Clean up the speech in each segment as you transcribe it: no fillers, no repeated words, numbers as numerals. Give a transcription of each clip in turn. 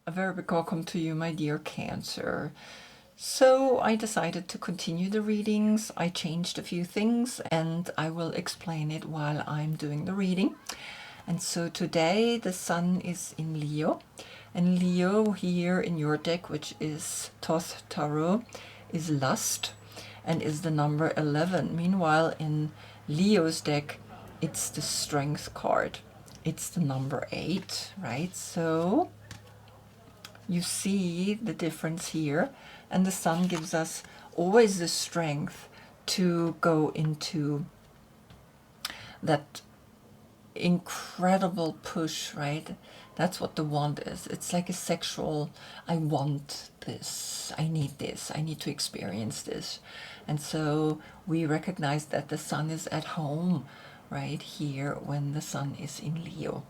A very big welcome to you, my dear Cancer. So I decided to continue the readings. I changed a few things and I will explain it while I'm doing the reading. And so today the sun is in Leo. And Leo here in your deck, which is Thoth Tarot, is lust and is the number 11. Meanwhile, in Leo's deck, it's the strength card. It's the number 8, right? So you see the difference here, and the sun gives us always the strength to go into that incredible push, right? That's what the want is. It's like a sexual, I want this, I need this, I need to experience this. And so we recognize that the sun is at home right here when the sun is in Leo.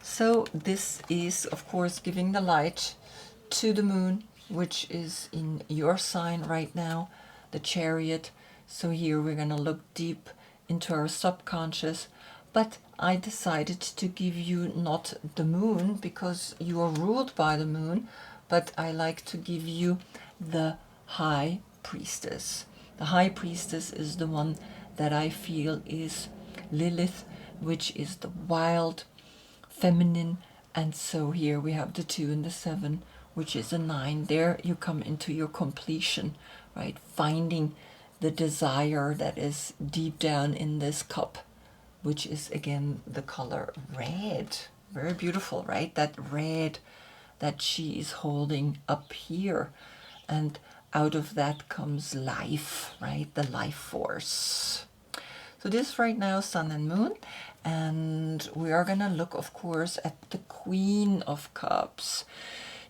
So this is, of course, giving the light to the moon, which is in your sign right now, the Chariot. So here we're going to look deep into our subconscious. But I decided to give you not the moon because you are ruled by the moon, but I like to give you the High Priestess. The High Priestess is the one that I feel is Lilith, which is the wild, feminine, and so here we have the 2 and the 7, which is a 9. There you come into your completion, right? Finding the desire that is deep down in this cup, which is again the color red. Very beautiful, right? That red that she is holding up here. And out of that comes life, right? The life force. So this right now, sun and moon. And we are going to look, of course, at the Queen of Cups.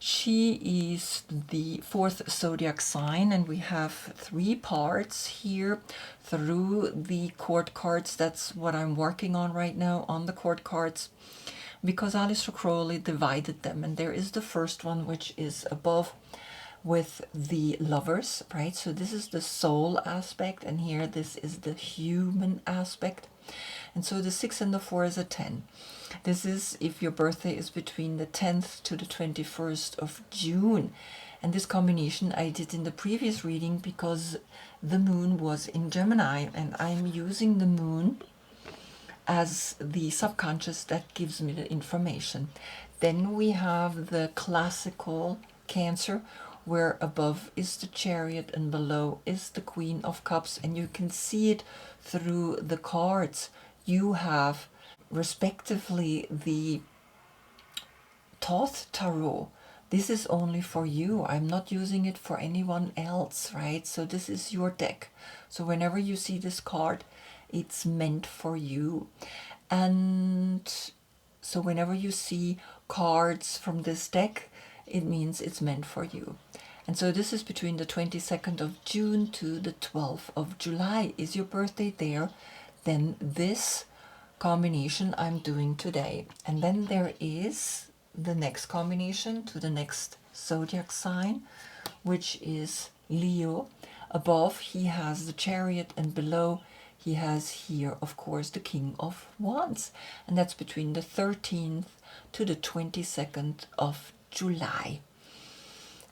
She is the 4th zodiac sign, and we have 3 parts here through the court cards. That's what I'm working on right now, on the court cards, because Aleister Crowley divided them. And there is the first one, which is above with the lovers, right? So this is the soul aspect, and here this is the human aspect. And so the 6 and the 4 is a 10. This is if your birthday is between the 10th to the 21st of June. And this combination I did in the previous reading because the moon was in Gemini, and I'm using the moon as the subconscious that gives me the information. Then we have the classical Cancer, where above is the Chariot and below is the Queen of Cups, and you can see it through the cards. You have respectively the Thoth Tarot. This is only for you. I'm not using it for anyone else, right? So this is your deck. So whenever you see this card, it's meant for you. And so whenever you see cards from this deck, it means it's meant for you. And so this is between the 22nd of June to the 12th of July. Is your birthday there? Then this combination I'm doing today. And then there is the next combination to the next zodiac sign, which is Leo. Above he has the Chariot, and below he has here, of course, the King of Wands. And that's between the 13th to the 22nd of July.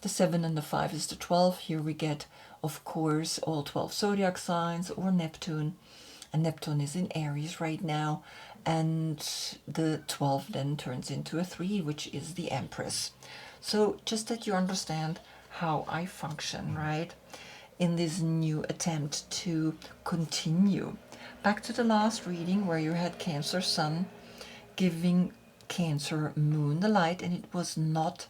The 7 and the 5 is the 12. Here we get, of course, all 12 zodiac signs or Neptune. And Neptune is in Aries right now. And the 12 then turns into a 3, which is the Empress. So just that you understand how I function, right? In this new attempt to continue. Back to the last reading where you had Cancer Sun giving Cancer Moon the light, and it was not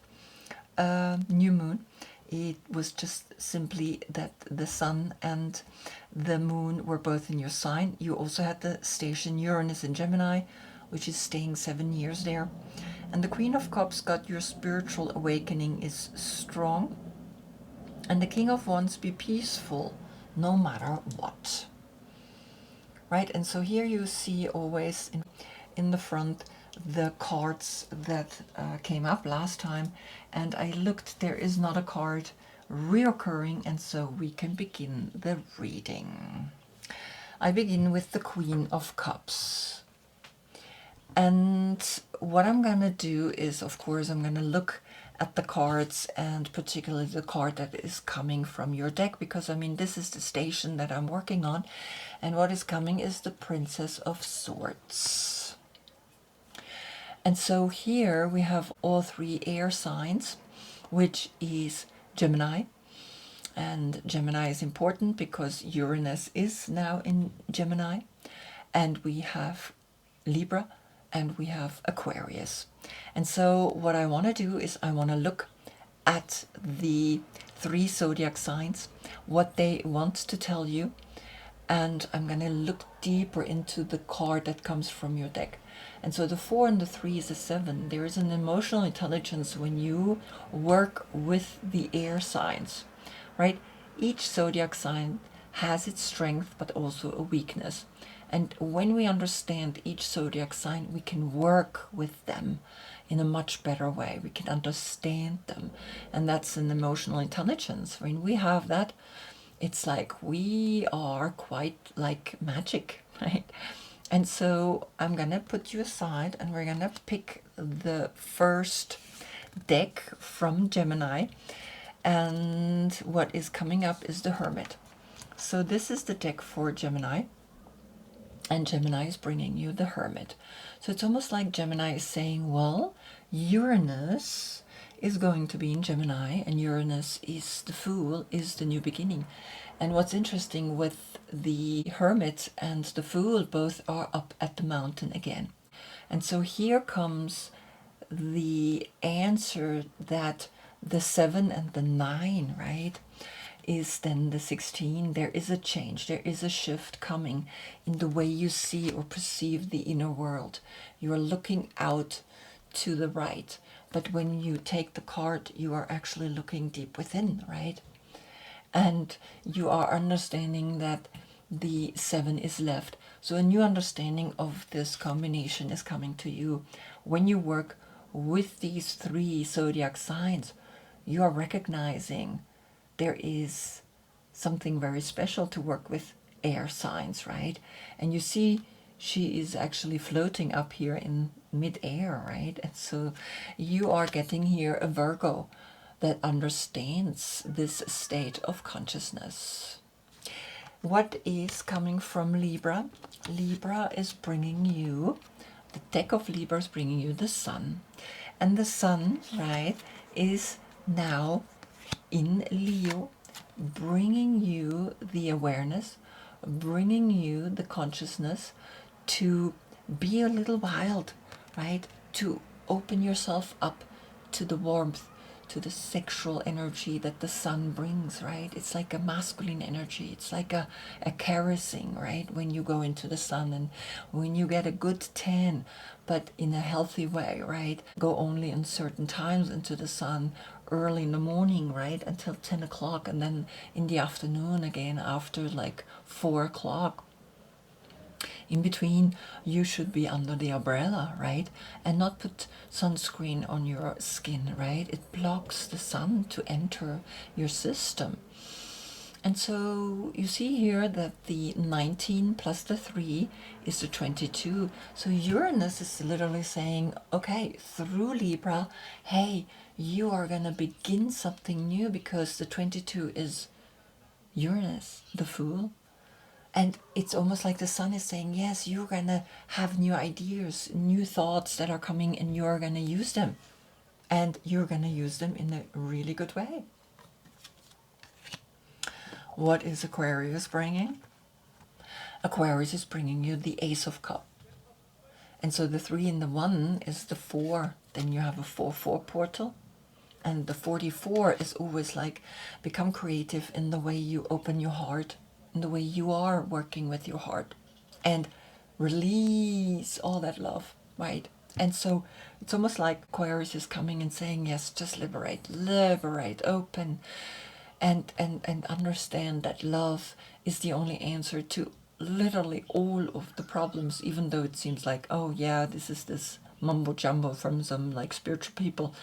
new moon. It was just simply that the sun and the moon were both in your sign. You also had the station Uranus in Gemini, which is staying 7 years there. And the Queen of Cups got your spiritual awakening is strong. And the King of Wands, be peaceful no matter what. Right? And so here you see always in the front the cards that came up last time, and I looked, there is not a card reoccurring, and so we can begin the reading. I begin with the Queen of Cups. And what I'm gonna do is, of course, I'm gonna look at the cards, and particularly the card that is coming from your deck, because I mean this is the station that I'm working on, and what is coming is the Princess of Swords. And so here we have all three air signs, which is Gemini. And Gemini is important because Uranus is now in Gemini. And we have Libra and we have Aquarius. And so what I want to do is I want to look at the three zodiac signs, what they want to tell you, and I'm going to look deeper into the card that comes from your deck. And so the 4 and the 3 is a 7. There is an emotional intelligence when you work with the air signs, right? Each zodiac sign has its strength but also a weakness. And when we understand each zodiac sign, we can work with them in a much better way. We can understand them. And that's an emotional intelligence. When we have that, it's like we are quite like magic, right? And so I'm going to put you aside and we're going to pick the first deck from Gemini. And what is coming up is the Hermit. So this is the deck for Gemini. And Gemini is bringing you the Hermit. So it's almost like Gemini is saying, well, Uranus is going to be in Gemini, and Uranus is the Fool, is the new beginning. And what's interesting with the Hermit and the Fool, both are up at the mountain again. And so here comes the answer that the 7 and the 9, right, is then the 16. There is a change, there is a shift coming in the way you see or perceive the inner world. You are looking out to the right, but when you take the card, you are actually looking deep within, right? And you are understanding that the 7 is left. So a new understanding of this combination is coming to you. When you work with these three zodiac signs, you are recognizing there is something very special to work with air signs, right? And you see she is actually floating up here in mid-air, right? And so you are getting here a Virgo that understands this state of consciousness. What is coming from Libra? Libra is bringing you, the deck of Libra is bringing you the Sun. And the Sun, right, is now in Leo, bringing you the awareness, bringing you the consciousness to be a little wild, right? To open yourself up to the warmth, to the sexual energy that the Sun brings, right? It's like a masculine energy. It's like a caressing, right? When you go into the Sun and when you get a good tan, but in a healthy way, right? Go only in certain times into the Sun, early in the morning, right? Until 10 o'clock, and then in the afternoon again after like 4 o'clock. In between, you should be under the umbrella, right? And not put sunscreen on your skin, right? It blocks the sun to enter your system. And so you see here that the 19 plus the 3 is the 22. So Uranus is literally saying, okay, through Libra, hey, you are going to begin something new, because the 22 is Uranus, the Fool. And it's almost like the Sun is saying, yes, you're going to have new ideas, new thoughts that are coming, and you're going to use them. And you're going to use them in a really good way. What is Aquarius bringing? Aquarius is bringing you the Ace of Cups. And so the 3 and the 1 is the 4. Then you have a 4-4 portal. And the 44 is always like, become creative in the way you open your heart, in the way you are working with your heart, and release all that love, right? And so it's almost like Aquarius is coming and saying, yes, just liberate, open, and understand that love is the only answer to literally all of the problems, even though it seems like, oh yeah, this is this mumbo jumbo from some like spiritual people.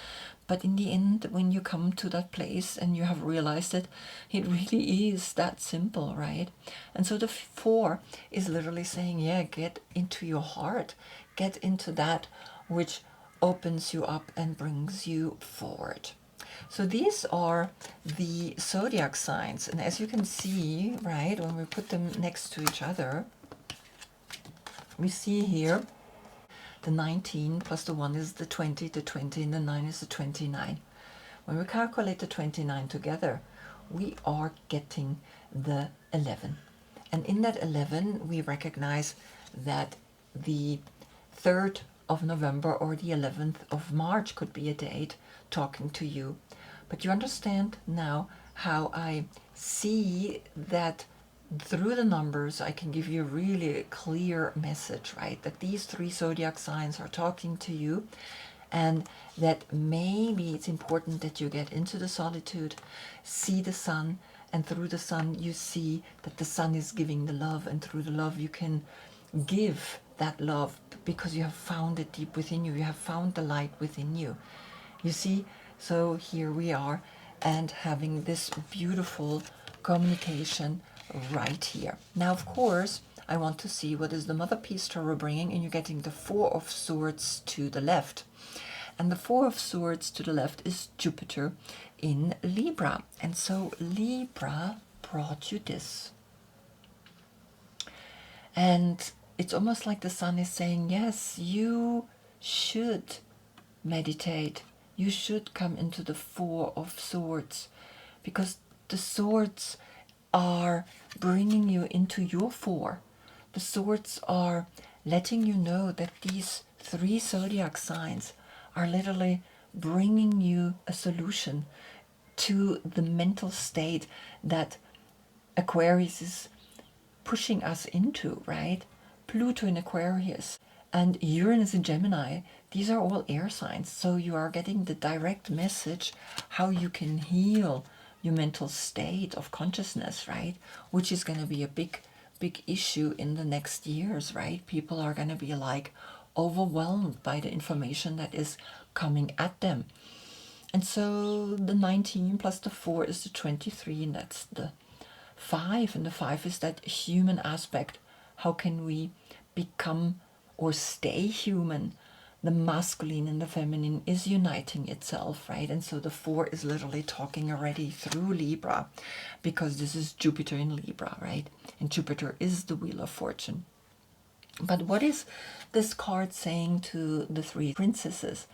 But in the end, when you come to that place and you have realized it, it really is that simple, right? And so the 4 is literally saying, yeah, get into your heart, get into that which opens you up and brings you forward. So these are the zodiac signs. And as you can see, right, when we put them next to each other, we see here the 19 plus the 1 is the 20 and the 9 is the 29. When we calculate the 29 together, we are getting the 11. And in that 11, we recognize that the 3rd of November or the 11th of March could be a date talking to you. But you understand now how I see that through the numbers I can give you a really clear message, right? That these 3 zodiac signs are talking to you, and that maybe it's important that you get into the solitude, see the sun, and through the sun you see that the sun is giving the love, and through the love you can give that love because you have found it deep within you. You have found the light within you. You see? So here we are, and having this beautiful communication right here. Now, of course, I want to see what is the Mother Peace Tarot bringing, and you're getting the 4 of Swords to the left. And the 4 of Swords to the left is Jupiter in Libra. And so Libra brought you this. And it's almost like the sun is saying, yes, you should meditate. You should come into the 4 of Swords, because the swords are bringing you into your 4. The swords are letting you know that these 3 zodiac signs are literally bringing you a solution to the mental state that Aquarius is pushing us into, right? Pluto in Aquarius and Uranus in Gemini, these are all air signs. So you are getting the direct message how you can heal your mental state of consciousness, right? Which is going to be a big issue in the next years, right? People are going to be like overwhelmed by the information that is coming at them. And so the 19 plus the 4 is the 23, and that's the 5. And the 5 is that human aspect. How can we become or stay human? The masculine and the feminine is uniting itself, right? And so the 4 is literally talking already through Libra, because this is Jupiter in Libra, right? And Jupiter is the wheel of fortune. But what is this card saying to the 3 princesses,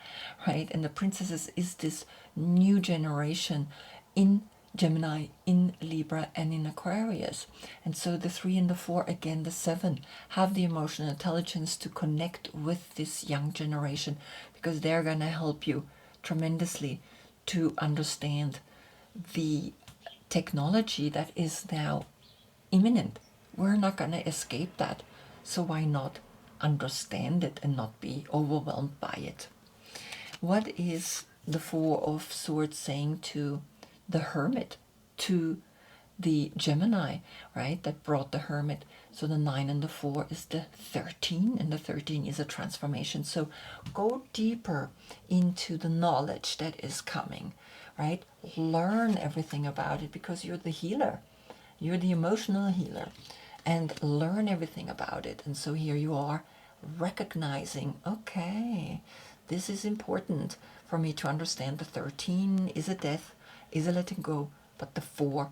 right? And the princesses is this new generation in Gemini, in Libra, and in Aquarius. And so the 3 and the 4, again the 7, have the emotional intelligence to connect with this young generation, because they're going to help you tremendously to understand the technology that is now imminent. We're not going to escape that. So why not understand it and not be overwhelmed by it? What is the 4 of Swords saying to the Hermit, to the Gemini, right? That brought the Hermit. So the 9 and the 4 is the 13, and the 13 is a transformation. So go deeper into the knowledge that is coming, right? Learn everything about it, because you're the healer. You're the emotional healer. And learn everything about it. And so here you are recognizing, okay, this is important for me to understand. The 13 is a death, is a letting go, but the 4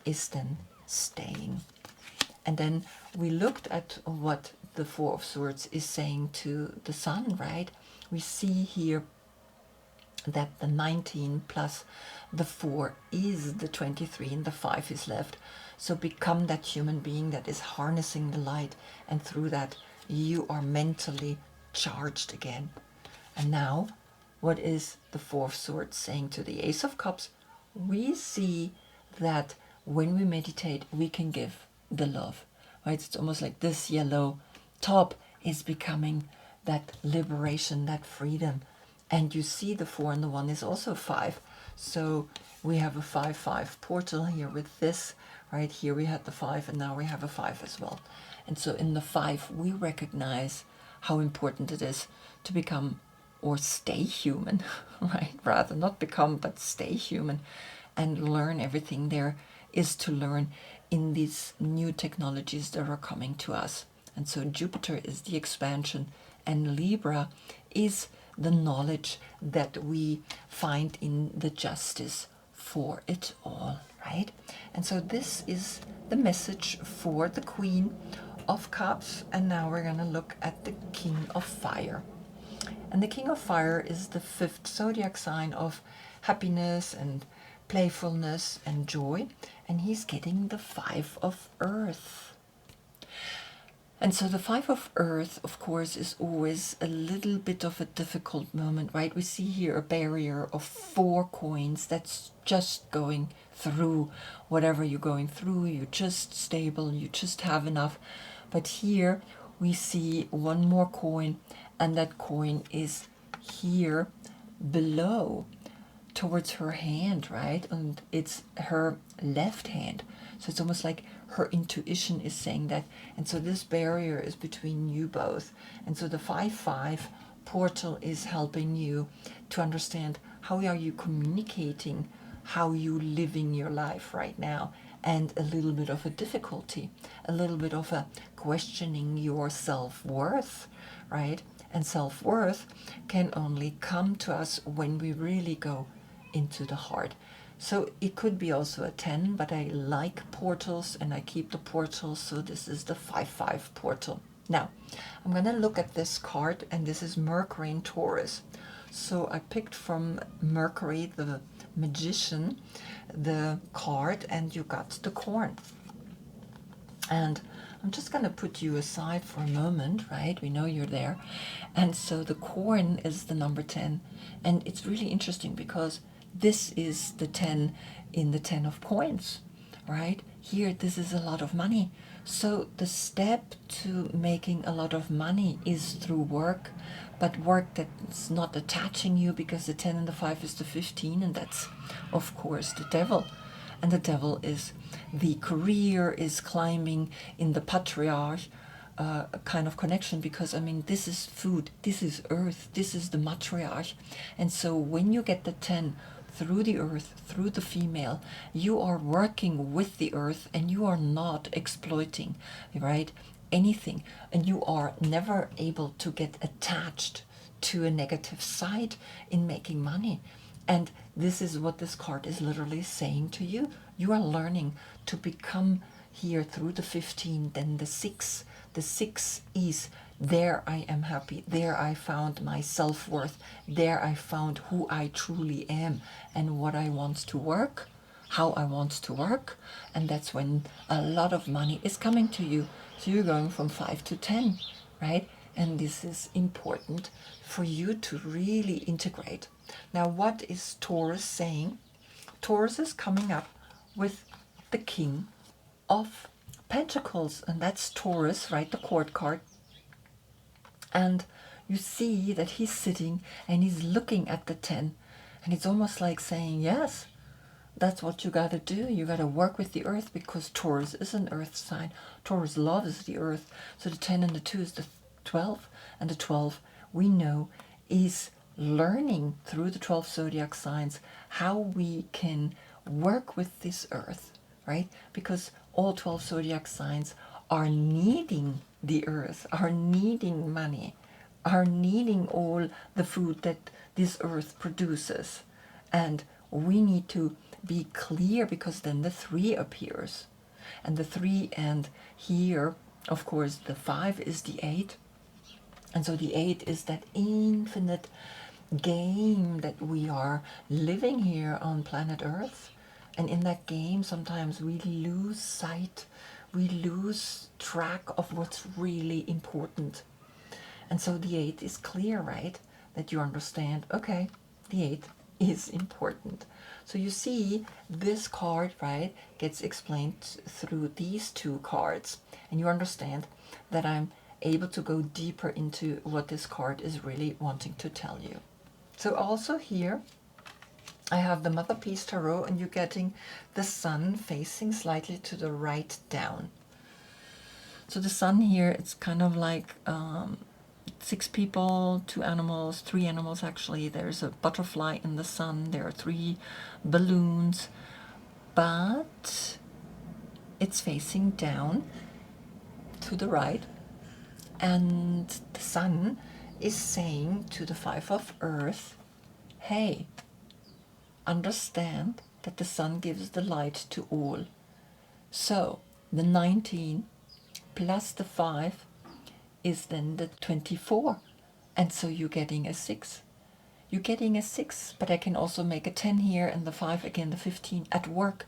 is then staying. And then we looked at what the 4 of Swords is saying to the Sun, right? We see here that the 19 plus the 4 is the 23, and the 5 is left. So become that human being that is harnessing the light, and through that you are mentally charged again. And now, what is the 4 of Swords saying to the Ace of Cups? We see that when we meditate, we can give the love, right? It's almost like this yellow top is becoming that liberation, that freedom. And you see the 4 and the 1 is also 5. So we have a 5-5 portal here with this. Right here we had the 5, and now we have a 5 as well. And so in the 5 we recognize how important it is to become or stay human, right? Rather not become, but stay human, and learn everything there is to learn in these new technologies that are coming to us. And so Jupiter is the expansion, and Libra is the knowledge that we find in the justice for it all, right? And so this is the message for the Queen of Cups. And now we're going to look at the King of Fire. And the King of Fire is the 5th zodiac sign of happiness and playfulness and joy. And he's getting the 5 of Earth. And so the 5 of Earth, of course, is always a little bit of a difficult moment, right? We see here a barrier of 4 coins that's just going through whatever you're going through. You're just stable, you just have enough. But here we see one more coin, and that coin is here below towards her hand, right? And it's her left hand. So it's almost like her intuition is saying that. And so this barrier is between you both. And so the 5-5 portal is helping you to understand how are you communicating, how you living your life right now, and a little bit of a difficulty, a little bit of a questioning your self-worth, right? And self-worth can only come to us when we really go into the heart. So it could be also a 10, but I like portals and I keep the portals. So this is the 5-5 portal. Now, I'm going to look at this card, and this is Mercury in Taurus. So I picked from Mercury, the magician, the card, and you got the corn. And I'm just going to put you aside for a moment, right? We know you're there. And so the corn is the number 10. And it's really interesting because this is the 10 in the 10 of coins, right? Here, this is a lot of money. So the step to making a lot of money is through work, but work that's not attaching you, because the 10 and the 5 is the 15, and that's, of course, the devil. And the devil is the career, is climbing in the patriarch kind of connection, because I mean, this is food, this is earth, this is the matriarch. And so when you get the 10 through the earth, through the female, you are working with the earth, and you are not exploiting, right, anything, and you are never able to get attached to a negative side in making money. And this is what this card is literally saying to you. You are learning to become here through the 15, then the 6. The 6 is there I am happy. There I found my self-worth. There I found who I truly am and what I want to work, how I want to work. And that's when a lot of money is coming to you. So you're going from 5 to 10, right? And this is important for you to really integrate. Now, what is Taurus saying? Taurus is coming up with the King of Pentacles, and that's Taurus, right? The court card. And you see that he's sitting and he's looking at the 10, and it's almost like saying, yes, that's what you got to do. You got to work with the earth, because Taurus is an earth sign. Taurus loves the earth. So the 10 and the 2 is the 12, and the 12 we know is learning through the 12 zodiac signs how we can work with this earth, right? Because all 12 zodiac signs are needing the earth, are needing money, are needing all the food that this earth produces. And we need to be clear, because then the 3 appears. And the 3, and here, of course, the 5 is the 8. And so the 8 is that infinite game that we are living here on planet Earth. And in that game, sometimes we lose sight, we lose track of what's really important. And so the 8 is clear, right? That you understand, okay, the 8 is important. So you see this card, right, gets explained through these 2 cards. And you understand that I'm able to go deeper into what this card is really wanting to tell you. So also here, I have the Mother Peace Tarot, and you're getting the Sun facing slightly to the right down. So the Sun here, it's kind of like 6 people, 2 animals, 3 animals actually. There's a butterfly in the Sun. There are 3 balloons, but it's facing down to the right. And the Sun is saying to the Five of Earth, hey, understand that the sun gives the light to all. So the 19 plus the 5 is then the 24. And so you're getting a 6. You're getting a 6, but I can also make a 10 here and the 5 again, the 15 at work.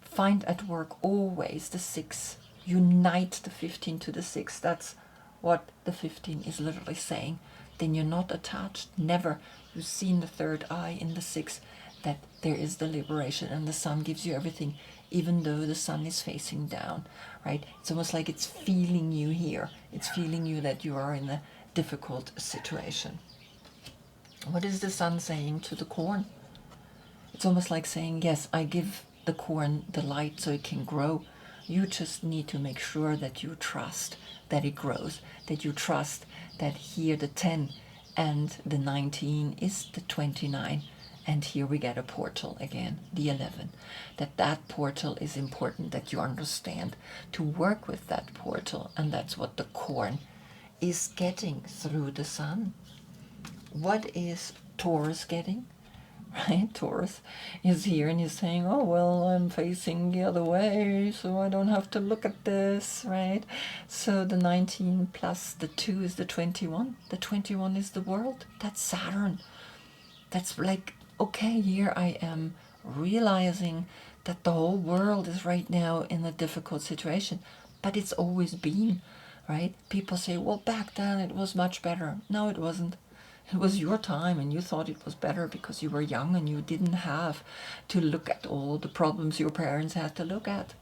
Find at work always the 6. Unite the 15 to the 6. That's what the 15 is literally saying. Then you're not attached. Never. You've seen the third eye in the 6, that there is the liberation and the sun gives you everything, even though the sun is facing down, right? It's almost like it's feeling you here. It's feeling you that you are in a difficult situation. What is the sun saying to the corn? It's almost like saying, yes, I give the corn the light so it can grow. You just need to make sure that you trust that it grows, that you trust that here the 10 and the 19 is the 29, and here we get a portal again, the 11. That portal is important, that you understand to work with that portal, and that's what the corn is getting through the sun. What is Taurus getting? Right? Taurus is here and he's saying, oh, well, I'm facing the other way, so I don't have to look at this, right? So the 19 plus the 2 is the 21. The 21 is the world. That's Saturn. That's like, okay, here I am realizing that the whole world is right now in a difficult situation, but it's always been, right? People say, well, back then it was much better. No, it wasn't. It was your time and you thought it was better because you were young and you didn't have to look at all the problems your parents had to look at.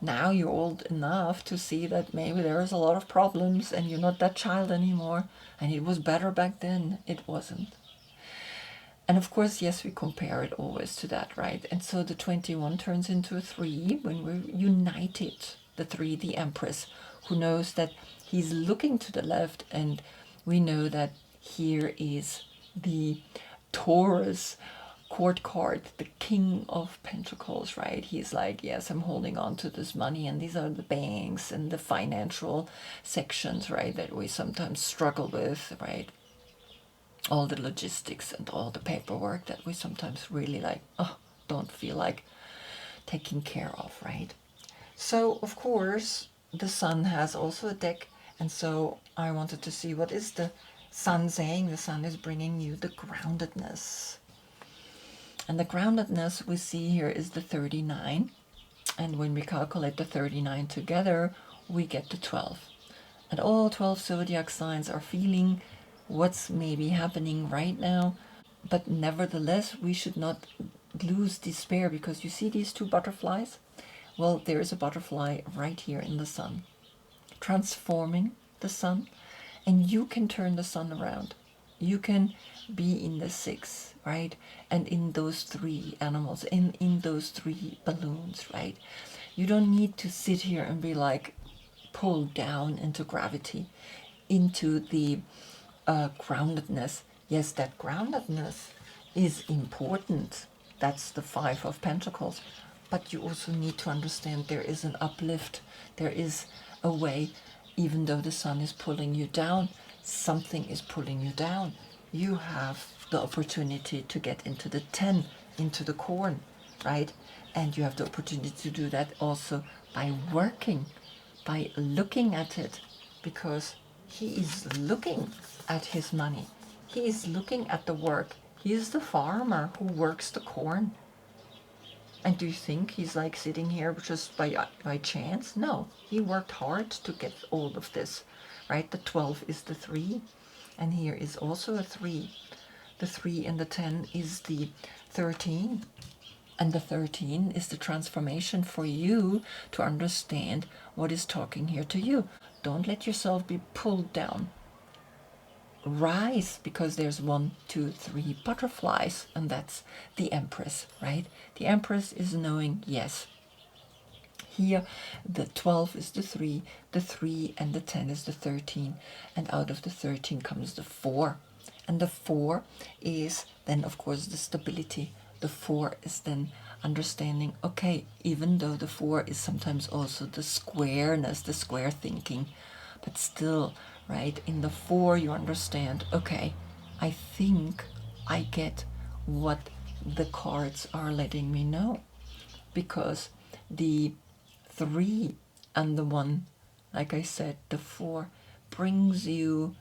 Now you're old enough to see that maybe there's a lot of problems and you're not that child anymore, and it was better back then. It wasn't. And of course, yes, we compare it always to that, right? And so the 21 turns into a 3 when we're united. The 3, the Empress, who knows that he's looking to the left, and we know that here is the Taurus court card, the King of Pentacles, right? He's like, yes, I'm holding on to this money, and these are the banks and the financial sections, right, that we sometimes struggle with, right? All the logistics and all the paperwork that we sometimes really like, oh, don't feel like taking care of, right? So, of course, the sun has also a deck, and so I wanted to see what is the sun saying. The sun is bringing you the groundedness. And the groundedness we see here is the 39. And when we calculate the 39 together, we get the 12. And all 12 zodiac signs are feeling what's maybe happening right now. But nevertheless, we should not lose despair, because you see these 2 butterflies? Well, there is a butterfly right here in the sun, transforming the sun. And you can turn the sun around. You can be in the 6, right? And in those 3 animals, in those 3 balloons, right? You don't need to sit here and be like pulled down into gravity, into the groundedness. Yes, that groundedness is important. That's the 5 of Pentacles. But you also need to understand there is an uplift. There is a way. Even though the sun is pulling you down, something is pulling you down. You have the opportunity to get into the 10, into the corn, right? And you have the opportunity to do that also by working, by looking at it, because he is looking at his money. He is looking at the work. He is the farmer who works the corn. And do you think he's like sitting here just by chance? No, he worked hard to get all of this, right? The 12 is the 3, and here is also a 3. The 3 and the 10 is the 13, and the 13 is the transformation for you to understand what is talking here to you. Don't let yourself be pulled down. Rise, because there's 1, 2, 3 butterflies, and that's the Empress, right? The Empress is knowing, yes, here the 12 is the 3 and the 10 is the 13, and out of the 13 comes the 4, and the 4 is then of course the stability. The 4 is then understanding, okay, even though the 4 is sometimes also the squareness, the square thinking, but still, right? In the 4, you understand, okay, I think I get what the cards are letting me know. Because the 3 and the 1, like I said, the 4 brings you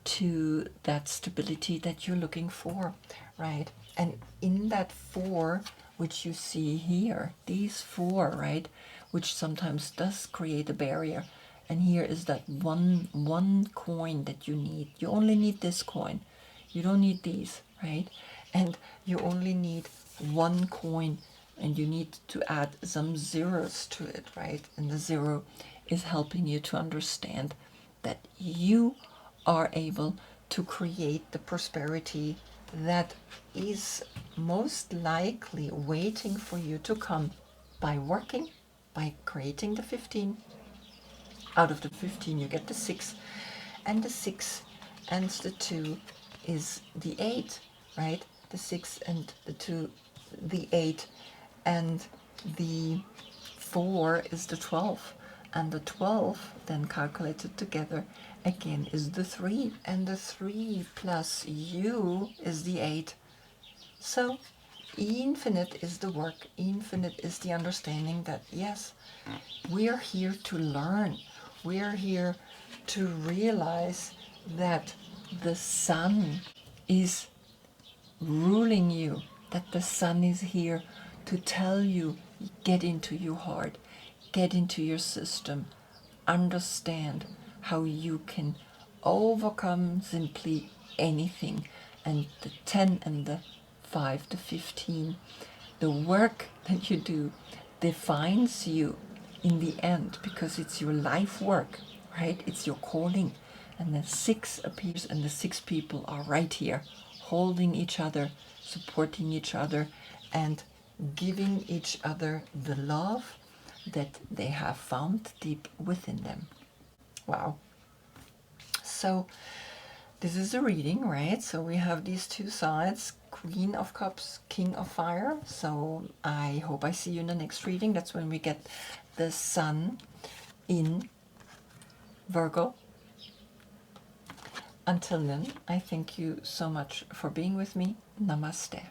to that stability that you're looking for, right? And in that 4, which you see here, these 4, right, which sometimes does create a barrier. And here is that one coin that you need. You only need this coin. You don't need these, right? And you only need one coin, and you need to add some zeros to it, right? And the 0 is helping you to understand that you are able to create the prosperity that is most likely waiting for you to come by working, by creating the 15. Out of the 15 you get the 6, and the 6 and the 2 is the 8, right? The 6 and the 2, the 8, and the 4 is the 12, and the 12 then calculated together again is the 3, and the 3 plus you is the 8. So infinite is the work, infinite is the understanding that yes, we are here to learn, we are here to realize that the sun is ruling you, that the sun is here to tell you, get into your heart, get into your system, understand how you can overcome simply anything. And the 10 and the 5, the 15, the work that you do defines you in the end, because it's your life work, right? It's your calling. And the 6 appears, and the 6 people are right here, holding each other, supporting each other, and giving each other the love that they have found deep within them. Wow. So this is a reading, right? So we have these 2 sides, Queen of Cups, King of Fire. So I hope I see you in the next reading. That's when we get the sun in Virgo. Until then, I thank you so much for being with me. Namaste.